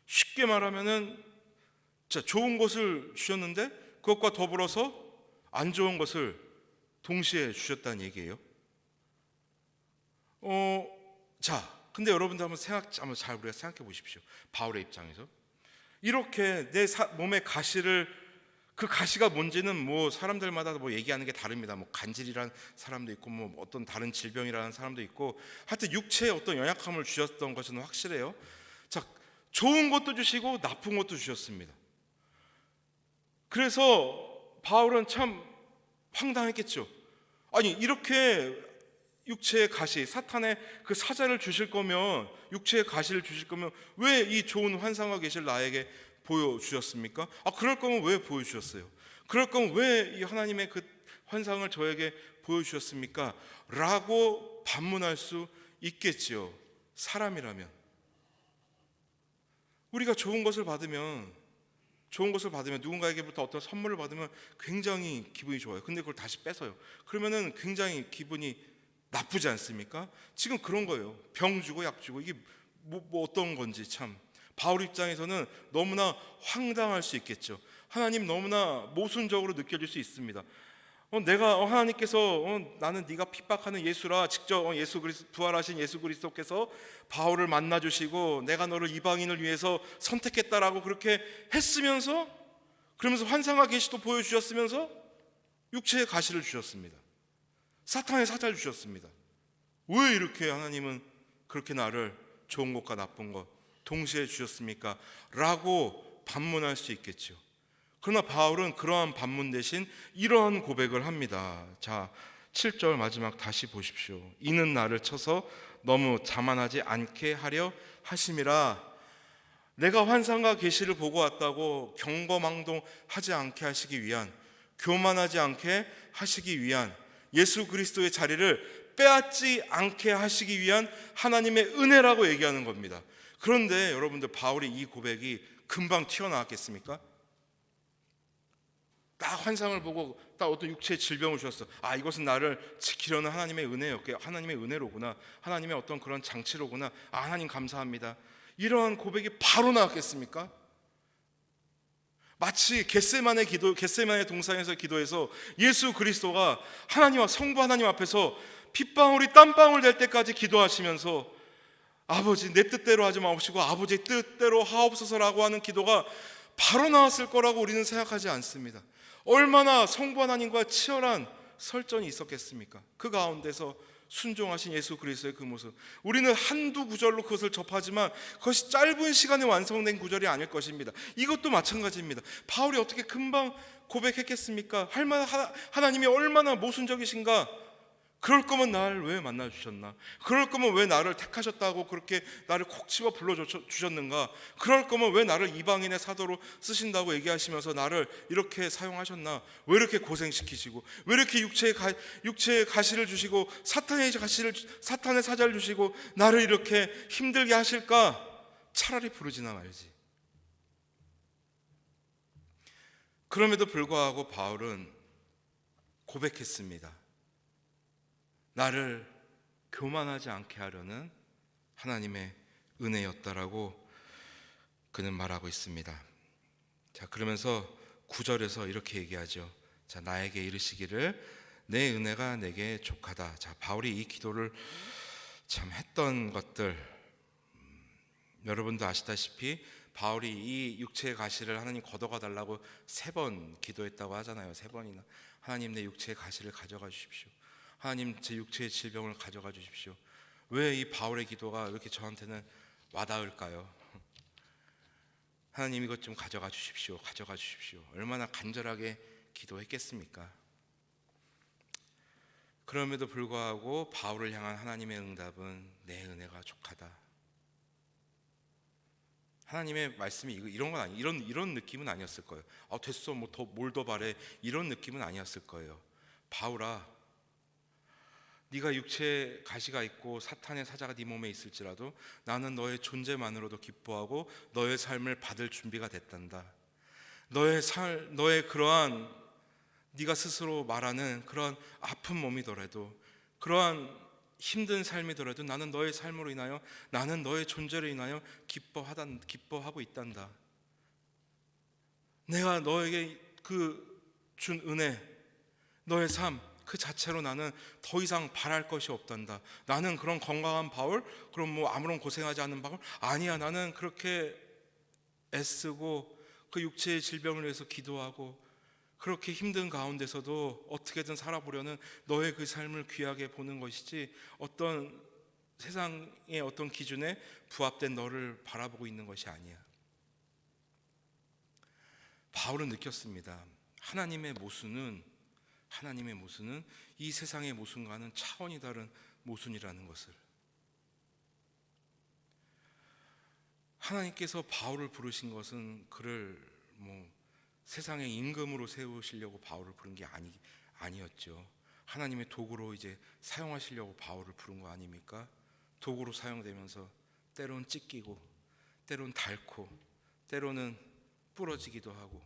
Speaker 1: 쉽게 말하면은 좋은 것을 주셨는데 그것과 더불어서 안 좋은 것을 동시에 주셨다는 얘기예요. 근데 여러분들 한번 잘 우리가 생각해 보십시오. 바울의 입장에서 이렇게 내 몸의 가시를, 그 가시가 뭔지는 뭐 사람들마다 뭐 얘기하는 게 다릅니다. 뭐 간질이라는 사람도 있고 뭐 어떤 다른 질병이라는 사람도 있고, 하여튼 육체에 어떤 연약함을 주셨던 것은 확실해요. 자, 좋은 것도 주시고 나쁜 것도 주셨습니다. 그래서 바울은 참 황당했겠죠. 아니, 이렇게 육체의 가시, 사탄의 그 사자를 주실 거면, 육체의 가시를 주실 거면 왜 이 좋은 환상과 계시를 나에게 보여주셨습니까? 그럴 거면 왜 보여주셨어요? 그럴 거면 왜 이 하나님의 그 환상을 저에게 보여주셨습니까? 라고 반문할 수 있겠지요. 사람이라면. 우리가 좋은 것을 받으면 누군가에게부터 어떤 선물을 받으면 굉장히 기분이 좋아요. 근데 그걸 다시 뺏어요. 그러면은 굉장히 기분이 나쁘지 않습니까? 지금 그런 거예요. 병 주고 약 주고 이게 뭐 어떤 건지 참 바울 입장에서는 너무나 황당할 수 있겠죠. 하나님 너무나 모순적으로 느껴질 수 있습니다. 내가 하나님께서 나는 네가 핍박하는 예수라 직접 예수 그리스도 부활하신 예수 그리스도께서 바울을 만나 주시고 내가 너를 이방인을 위해서 선택했다라고 그렇게 했으면서 그러면서 환상과 계시도 보여주셨으면서 육체의 가시를 주셨습니다. 사탄의 사자를 주셨습니다. 왜 이렇게 하나님은 그렇게 나를 좋은 것과 나쁜 것 동시에 주셨습니까? 라고 반문할 수 있겠죠. 그러나 바울은 그러한 반문 대신 이러한 고백을 합니다. 자, 7절 마지막 다시 보십시오. 이는 나를 쳐서 너무 자만하지 않게 하려 하심이라. 내가 환상과 계시를 보고 왔다고 경거망동하지 않게 하시기 위한, 교만하지 않게 하시기 위한, 예수 그리스도의 자리를 빼앗지 않게 하시기 위한 하나님의 은혜라고 얘기하는 겁니다. 그런데 여러분들 바울의 이 고백이 금방 튀어나왔겠습니까? 딱 환상을 보고 딱 어떤 육체의 질병을 주셨어. 이것은 나를 지키려는 하나님의 은혜였게, 하나님의 은혜로구나, 하나님의 어떤 그런 장치로구나. 하나님 감사합니다. 이러한 고백이 바로 나왔겠습니까? 마치 겟세마네 동산에서 기도해서 예수 그리스도가 하나님과 성부 하나님 앞에서 핏방울이 땀방울 될 때까지 기도하시면서 아버지 내 뜻대로 하지 마옵시고 아버지 뜻대로 하옵소서라고 하는 기도가 바로 나왔을 거라고 우리는 생각하지 않습니다. 얼마나 성부 하나님과 치열한 설전이 있었겠습니까? 그 가운데서 순종하신 예수 그리스도의 그 모습, 우리는 한두 구절로 그것을 접하지만 그것이 짧은 시간에 완성된 구절이 아닐 것입니다. 이것도 마찬가지입니다. 바울이 어떻게 금방 고백했겠습니까? 하나님이 얼마나 모순적이신가? 그럴 거면 나를 왜 만나주셨나? 그럴 거면 왜 나를 택하셨다고 그렇게 나를 콕 집어 불러주셨는가? 그럴 거면 왜 나를 이방인의 사도로 쓰신다고 얘기하시면서 나를 이렇게 사용하셨나? 왜 이렇게 고생시키시고 왜 이렇게 육체의 가시를 주시고 사탄의 사자를 주시고 나를 이렇게 힘들게 하실까? 차라리 부르지나 말지. 그럼에도 불구하고 바울은 고백했습니다. 나를 교만하지 않게 하려는 하나님의 은혜였다라고 그는 말하고 있습니다. 자, 그러면서 9절에서 이렇게 얘기하죠. 자, 나에게 이르시기를 내 은혜가 내게 족하다. 자, 바울이 이 기도를 참 했던 것들, 여러분도 아시다시피 바울이 이 육체의 가시를 하나님 걷어가 달라고 3번 기도했다고 하잖아요. 3번이나 하나님 내 육체의 가시를 가져가 주십시오. 하나님 제 육체의 질병을 가져가 주십시오. 왜 이 바울의 기도가 이렇게 저한테는 와닿을까요? 하나님 이것 좀 가져가 주십시오. 가져가 주십시오. 얼마나 간절하게 기도했겠습니까? 그럼에도 불구하고 바울을 향한 하나님의 응답은 내 은혜가 족하다. 하나님의 말씀이 이런 건 아니, 이런 느낌은 아니었을 거예요. 됐어, 뭐 뭘 더 바래, 이런 느낌은 아니었을 거예요. 바울아, 네가 육체에 가시가 있고 사탄의 사자가 네 몸에 있을지라도 나는 너의 존재만으로도 기뻐하고 너의 삶을 받을 준비가 됐단다. 너의 그러한 네가 스스로 말하는 그러한 아픈 몸이더라도 그러한 힘든 삶이더라도 나는 너의 삶으로 인하여 나는 너의 존재로 인하여 기뻐하고 있단다. 내가 너에게 준 은혜, 너의 삶 그 자체로 나는 더 이상 바랄 것이 없단다. 나는 그런 건강한 바울, 그럼 뭐 아무런 고생하지 않는 바울 아니야. 나는 그렇게 애쓰고 그 육체의 질병을 위해서 기도하고 그렇게 힘든 가운데서도 어떻게든 살아보려는 너의 그 삶을 귀하게 보는 것이지 어떤 세상의 어떤 기준에 부합된 너를 바라보고 있는 것이 아니야. 바울은 느꼈습니다. 하나님의 모순은 이 세상의 모순과는 차원이 다른 모순이라는 것을. 하나님께서 바울을 부르신 것은 그를 세상의 임금으로 세우시려고 바울을 부른 게 아니었죠. 하나님의 도구로 이제 사용하시려고 바울을 부른 거 아닙니까? 도구로 사용되면서 때론 찢기고, 때론 닳고, 때로는 부러지기도 하고,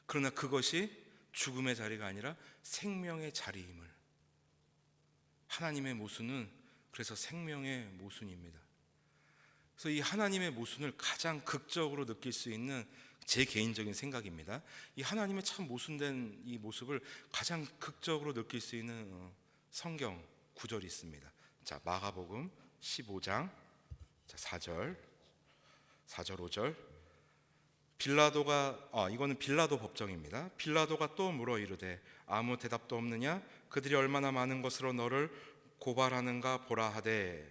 Speaker 1: 그러나 그것이 죽음의 자리가 아니라 생명의 자리임을, 하나님의 모순은 그래서 생명의 모순입니다. 그래서 이 하나님의 모순을 가장 극적으로 느낄 수 있는 제 개인적인 생각입니다. 이 하나님의 참 모순된 이 모습을 가장 극적으로 느낄 수 있는 성경 구절이 있습니다. 자, 마가복음 15장 4절 5절. 이거는 빌라도 법정입니다. 빌라도가 또 물어 이르되 아무 대답도 없느냐? 그들이 얼마나 많은 것으로 너를 고발하는가 보라 하되,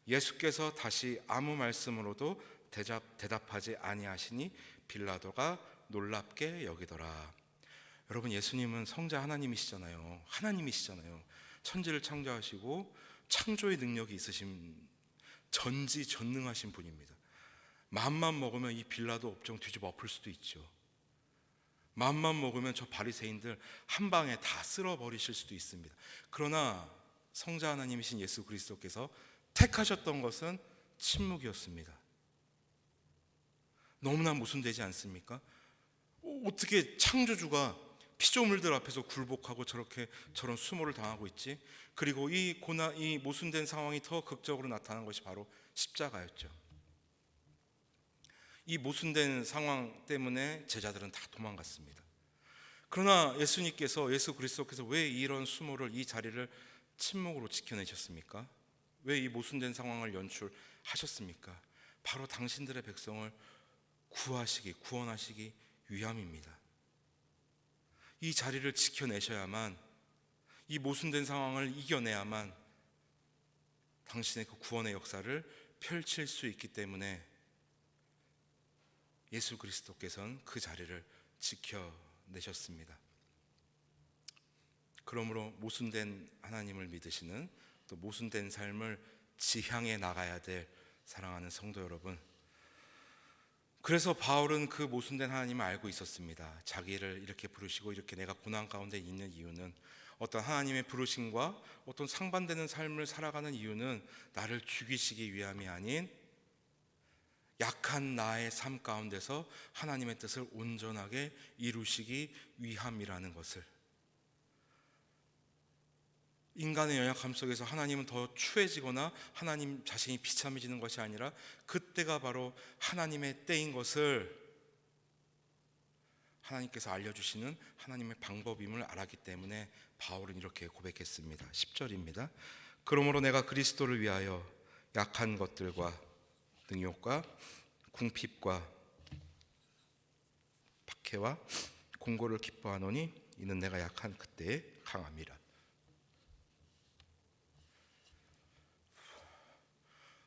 Speaker 1: 예수께서 다시 아무 말씀으로도 대답하지 아니하시니 빌라도가 놀랍게 여기더라. 여러분, 예수님은 성자 하나님이시잖아요. 하나님이시잖아요. 천지를 창조하시고 창조의 능력이 있으신 전지전능하신 분입니다. 마음만 먹으면 이 빌라도 업종 뒤집어 엎을 수도 있죠. 마음만 먹으면 저 바리새인들 한 방에 다 쓸어버리실 수도 있습니다. 그러나 성자 하나님이신 예수 그리스도께서 택하셨던 것은 침묵이었습니다. 너무나 모순되지 않습니까? 어떻게 창조주가 피조물들 앞에서 굴복하고 저런 수모를 당하고 있지? 그리고 이 모순된 상황이 더 극적으로 나타난 것이 바로 십자가였죠. 이 모순된 상황 때문에 제자들은 다 도망갔습니다. 그러나 예수 그리스도께서 왜 이런 수모를, 이 자리를 침묵으로 지켜내셨습니까? 왜 이 모순된 상황을 연출하셨습니까? 바로 당신들의 백성을 구원하시기 위함입니다. 이 자리를 지켜내셔야만, 이 모순된 상황을 이겨내야만 당신의 그 구원의 역사를 펼칠 수 있기 때문에 예수 그리스도께서는 그 자리를 지켜내셨습니다. 그러므로 모순된 하나님을 믿으시는, 또 모순된 삶을 지향해 나가야 될 사랑하는 성도 여러분, 그래서 바울은 그 모순된 하나님을 알고 있었습니다. 자기를 이렇게 부르시고 이렇게 내가 고난 가운데 있는 이유는, 어떤 하나님의 부르심과 어떤 상반되는 삶을 살아가는 이유는 나를 죽이시기 위함이 아닌 약한 나의 삶 가운데서 하나님의 뜻을 온전하게 이루시기 위함이라는 것을, 인간의 연약함 속에서 하나님은 더 추해지거나 하나님 자신이 비참해지는 것이 아니라 그때가 바로 하나님의 때인 것을 하나님께서 알려주시는 하나님의 방법임을 알았기 때문에 바울은 이렇게 고백했습니다. 10절입니다. 그러므로 내가 그리스도를 위하여 약한 것들과 능욕과 궁핍과 박해와 공고를 기뻐하노니 이는 내가 약한 그때에 강함이라.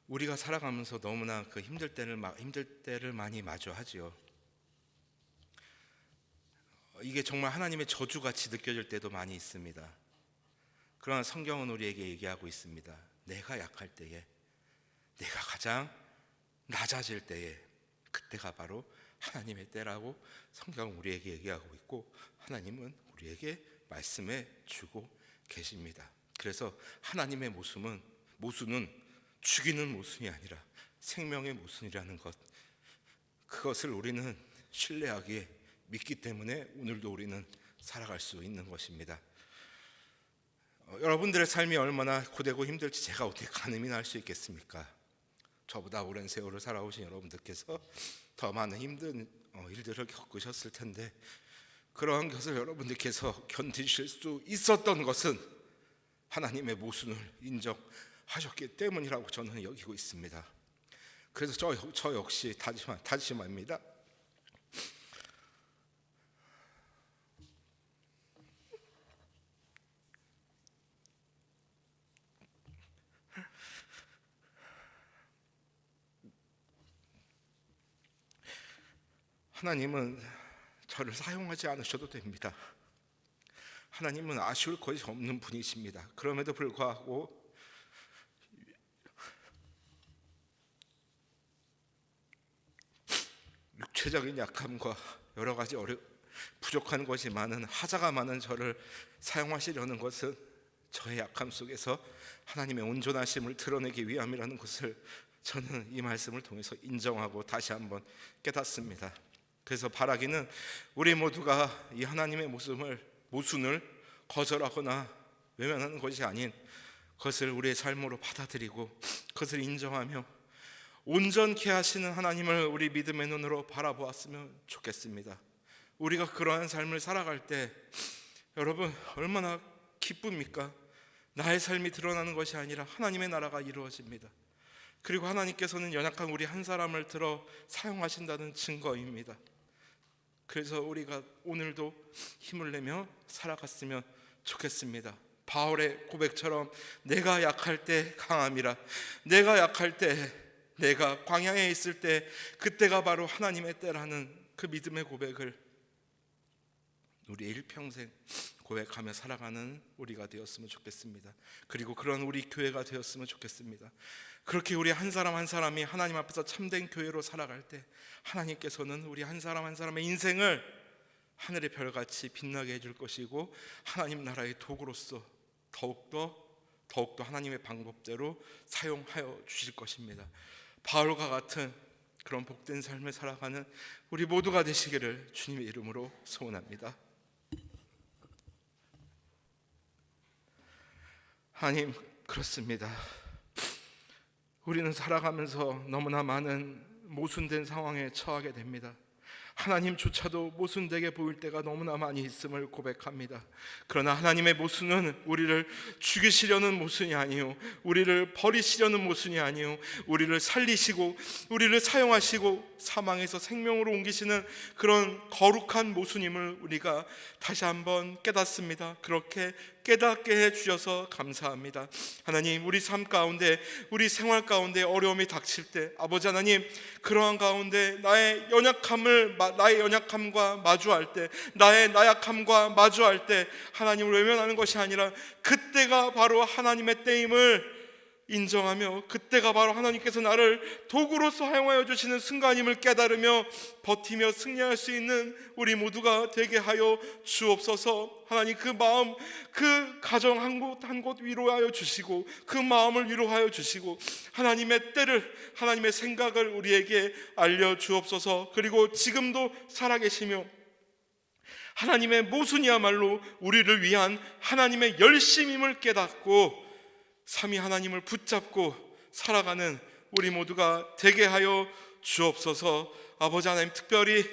Speaker 1: 우리가 살아가면서 너무나 그 힘들 때를 많이 마주하지요. 이게 정말 하나님의 저주같이 느껴질 때도 많이 있습니다. 그러나 성경은 우리에게 얘기하고 있습니다. 내가 약할 때에, 내가 가장 낮아질 때에, 그때가 바로 하나님의 때라고 성경은 우리에게 얘기하고 있고, 하나님은 우리에게 말씀해 주고 계십니다. 그래서 하나님의 모순은 죽이는 모순이 아니라 생명의 모순이라는 것, 그것을 우리는 신뢰하기에 믿기 때문에 오늘도 우리는 살아갈 수 있는 것입니다. 여러분들의 삶이 얼마나 고되고 힘들지 제가 어떻게 가늠이나 할 수 있겠습니까? 저보다 오랜 세월을 살아오신 여러분들께서 더 많은 힘든 일들을 겪으셨을 텐데, 그러한 것을 여러분들께서 견디실 수 있었던 것은 하나님의 모순을 인정하셨기 때문이라고 저는 여기고 있습니다. 그래서 저 역시 다짐합니다. 하나님은 저를 사용하지 않으셔도 됩니다. 하나님은 아쉬울 것이 없는 분이십니다. 그럼에도 불구하고 육체적인 약함과 여러 가지 부족한 것이 많은, 하자가 많은 저를 사용하시려는 것은 저의 약함 속에서 하나님의 온전하심을 드러내기 위함이라는 것을 저는 이 말씀을 통해서 인정하고 다시 한번 깨닫습니다. 그래서 바라기는 우리 모두가 이 하나님의 모순을 거절하거나 외면하는 것이 아닌 그것을 우리의 삶으로 받아들이고 그것을 인정하며 온전케 하시는 하나님을 우리 믿음의 눈으로 바라보았으면 좋겠습니다. 우리가 그러한 삶을 살아갈 때 여러분 얼마나 기쁩니까? 나의 삶이 드러나는 것이 아니라 하나님의 나라가 이루어집니다. 그리고 하나님께서는 연약한 우리 한 사람을 들어 사용하신다는 증거입니다. 그래서 우리가 오늘도 힘을 내며 살아갔으면 좋겠습니다. 바울의 고백처럼 내가 약할 때 강함이라, 내가 약할 때, 내가 광야에 있을 때 그때가 바로 하나님의 때라는 그 믿음의 고백을 우리 일평생 고백하며 살아가는 우리가 되었으면 좋겠습니다. 그리고 그런 우리 교회가 되었으면 좋겠습니다. 그렇게 우리 한 사람 한 사람이 하나님 앞에서 참된 교회로 살아갈 때 하나님께서는 우리 한 사람 한 사람의 인생을 하늘의 별같이 빛나게 해줄 것이고 하나님 나라의 도구로서 더욱더 하나님의 방법대로 사용하여 주실 것입니다. 바울과 같은 그런 복된 삶을 살아가는 우리 모두가 되시기를 주님의 이름으로 소원합니다. 하나님, 그렇습니다. 우리는 살아가면서 너무나 많은 모순된 상황에 처하게 됩니다. 하나님조차도 모순되게 보일 때가 너무나 많이 있음을 고백합니다. 그러나 하나님의 모순은 우리를 죽이시려는 모순이 아니요, 우리를 버리시려는 모순이 아니요, 우리를 살리시고 우리를 사용하시고 사망에서 생명으로 옮기시는 그런 거룩한 모순임을 우리가 다시 한번 깨닫습니다. 그렇게 깨닫게 해주셔서 감사합니다. 하나님, 우리 삶 가운데, 우리 생활 가운데 어려움이 닥칠 때 아버지 하나님, 그러한 가운데 나의 연약함과 마주할 때, 나의 나약함과 마주할 때 하나님을 외면하는 것이 아니라 그때가 바로 하나님의 때임을 인정하며 그때가 바로 하나님께서 나를 도구로 사용하여 주시는 순간임을 깨달으며 버티며 승리할 수 있는 우리 모두가 되게 하여 주옵소서. 하나님, 그 마음, 그 가정 한 곳 위로하여 주시고 그 마음을 위로하여 주시고 하나님의 때를, 하나님의 생각을 우리에게 알려주옵소서. 그리고 지금도 살아계시며 하나님의 모순이야말로 우리를 위한 하나님의 열심임을 깨닫고 삼위 하나님을 붙잡고 살아가는 우리 모두가 되게 하여 주옵소서. 아버지 하나님, 특별히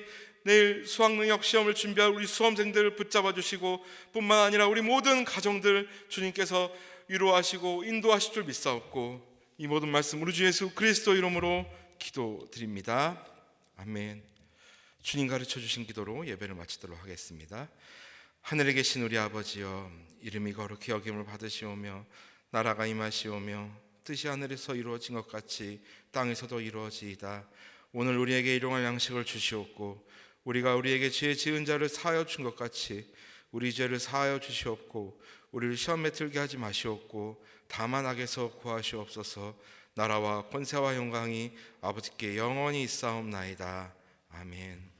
Speaker 1: 내일 수학능력 시험을 준비할 우리 수험생들을 붙잡아 주시고 뿐만 아니라 우리 모든 가정들 주님께서 위로하시고 인도하실 줄 믿사옵고 이 모든 말씀 우리 주 예수 그리스도 이름으로 기도드립니다. 아멘. 주님 가르쳐 주신 기도로 예배를 마치도록 하겠습니다. 하늘에 계신 우리 아버지여, 이름이 거룩히 여김을 받으시오며 나라가 임하시오며 뜻이 하늘에서 이루어진 것 같이 땅에서도 이루어지이다. 오늘 우리에게 일용할 양식을 주시옵고 우리가 우리에게 죄 지은 자를 사하여 준 것 같이 우리 죄를 사하여 주시옵고 우리를 시험에 들게 하지 마시옵고 다만 악에서 구하시옵소서. 나라와 권세와 영광이 아버지께 영원히 있사옵나이다. 아멘.